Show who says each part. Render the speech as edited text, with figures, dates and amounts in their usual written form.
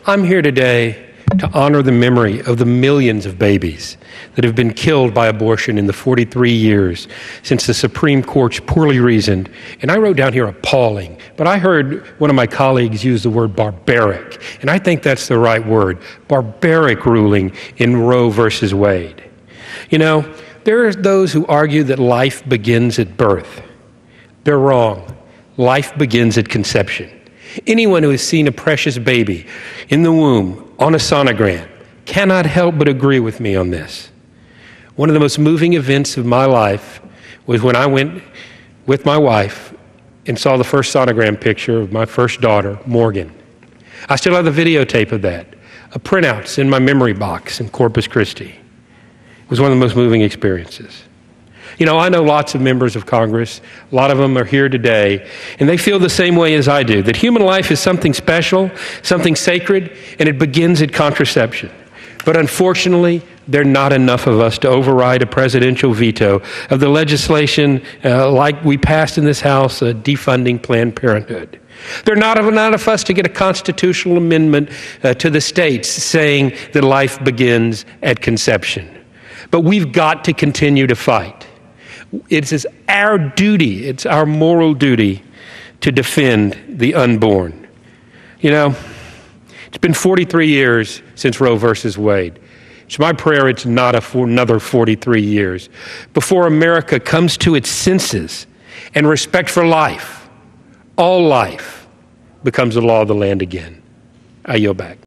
Speaker 1: I'm here today to honor the memory of the millions of babies that have been killed by abortion in the 43 years since the Supreme Court's poorly reasoned, and I wrote down here appalling, but I heard one of my colleagues use the word barbaric, and I think that's the right word, barbaric ruling in Roe versus Wade. You know, there are those who argue that life begins at birth. They're wrong. Life begins at conception. Anyone who has seen a precious baby in the womb on a sonogram cannot help but agree with me on this. One of the most moving events of my life was when I went with my wife and saw the first sonogram picture of my first daughter, Morgan. I still have the videotape of that, a printout's in my memory box in Corpus Christi. It was one of the most moving experiences. You know, I know lots of members of Congress, a lot of them are here today, and they feel the same way as I do, that human life is something special, something sacred, and it begins at contraception. But unfortunately, there are not enough of us to override a presidential veto of the legislation like we passed in this House, defunding Planned Parenthood. There are not enough of us to get a constitutional amendment to the states saying that life begins at conception. But we've got to continue to fight. It's our duty, it's our moral duty to defend the unborn. You know, it's been 43 years since Roe versus Wade. It's my prayer it's not another 43 years before America comes to its senses and respect for life, all life, becomes the law of the land again. I yield back.